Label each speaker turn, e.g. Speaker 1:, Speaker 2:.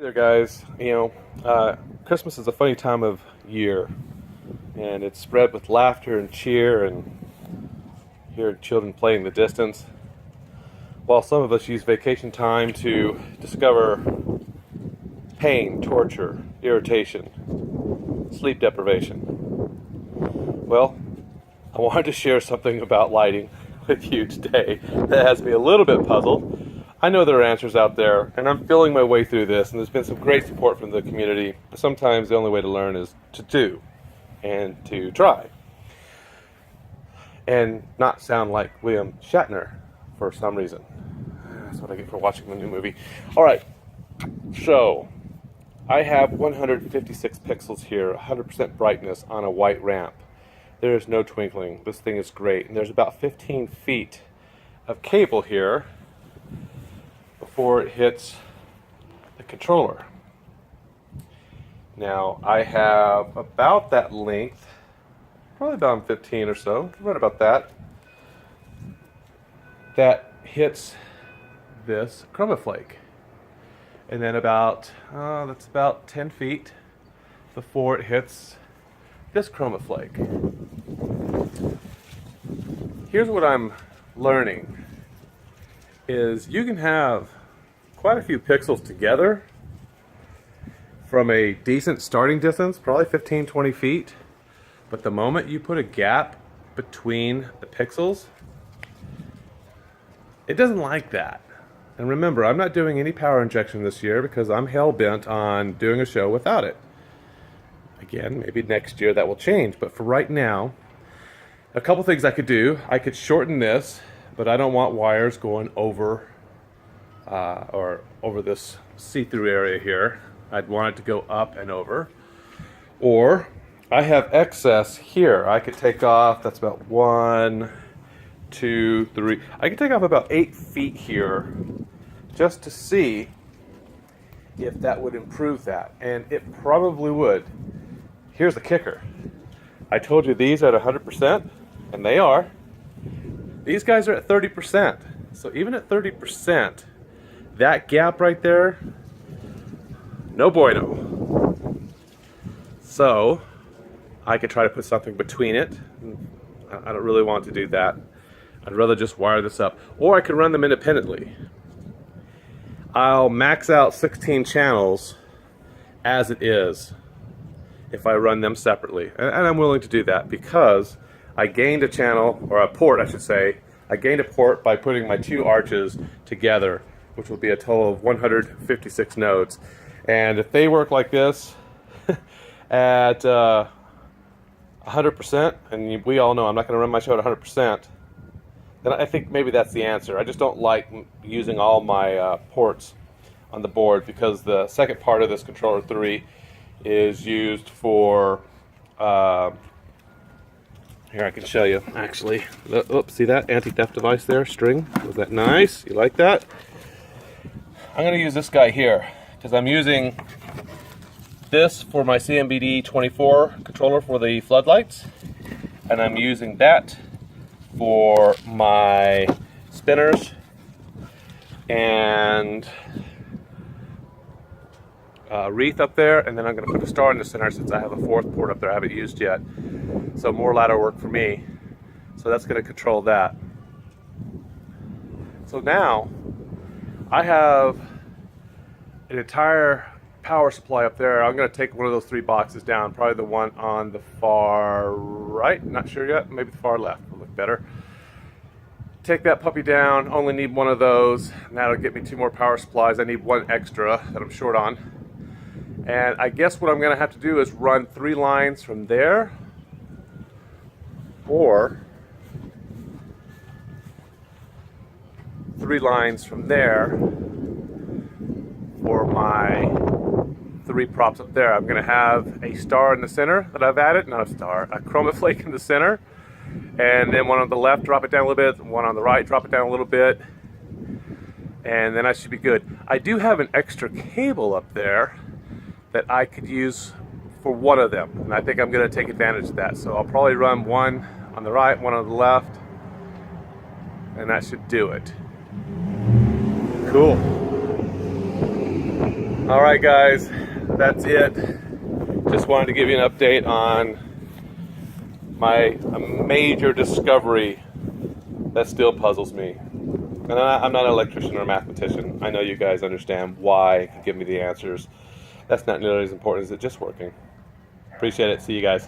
Speaker 1: Hey there, guys. Christmas is a funny time of year, and it's spread with laughter and cheer, and hear children playing in the distance. While some of us use vacation time to discover pain, torture, irritation, sleep deprivation. Well, I wanted to share something about lighting with you today that has me a little bit puzzled. I know there are answers out there, and I'm feeling my way through this, and there's been some great support from the community. But sometimes the only way to learn is to do and to try and not sound like William Shatner for some reason. That's what I get for watching the new movie. All right, so I have 156 pixels here, 100% brightness on a white ramp. There is no twinkling. This thing is great, and there's about 15 feet of cable here before it hits the controller. Now I have about that length, probably about 15 or so, right about that, that hits this chroma flake. And then that's about 10 feet before it hits this chroma flake. Here's what I'm learning is you can have quite a few pixels together from a decent starting distance, probably 15-20 feet, but the moment you put a gap between the pixels, it doesn't like that. And remember, I'm not doing any power injection this year because I'm hell-bent on doing a show without it. Again, maybe next year that will change, but for right now, a couple things I could do. I could shorten this, but I don't want wires going over over this see-through area here. I'd want it to go up and over. Or I have excess here. I could take off, that's about 1, 2, 3. I could take off about 8 feet here just to see if that would improve that. And it probably would. Here's the kicker. I told you these are at 100%, and they are. These guys are at 30%. So even at 30%, that gap right there, no bueno. So I could try to put something between it. I don't really want to do that. I'd rather just wire this up. Or I could run them independently. I'll max out 16 channels as it is if I run them separately. And I'm willing to do that because I gained a channel, or a port I should say. I gained a port by putting my two arches together, which will be a total of 156 nodes. And if they work like this at 100%, and we all know I'm not going to run my show at 100%, then I think maybe that's the answer. I just don't like using all my ports on the board because the second part of this controller 3 is used for here I can show you actually. Oops, see that anti-theft device there, string? Was that nice? You like that? I'm going to use this guy here because I'm using this for my CMBD 24 controller for the floodlights, and I'm using that for my spinners and wreath up there, and then I'm going to put a star in the center since I have a fourth port up there I haven't used yet. So more ladder work for me. So that's going to control that. So now I have an entire power supply up there. I'm going to take one of those 3 boxes down, probably the one on the far right, not sure yet, maybe the far left will look better. Take that puppy down, only need one of those, and that'll get me 2 more power supplies. I need 1 extra that I'm short on. And I guess what I'm going to have to do is run 3 lines from there, or 3 lines from there for my 3 props up there. I'm going to have a star in the center that I've added, not a star, a chroma flake in the center, and then one on the left, drop it down a little bit, one on the right, drop it down a little bit, and then I should be good. I do have an extra cable up there that I could use for one of them, and I think I'm going to take advantage of that. So I'll probably run one on the right, one on the left, and that should do it. Cool. All right, guys, that's it. Just wanted to give you an update on my major discovery that still puzzles me. And I'm not an electrician or a mathematician. I know you guys understand why and can give me the answers. That's not nearly as important as it just working. Appreciate it. See you guys.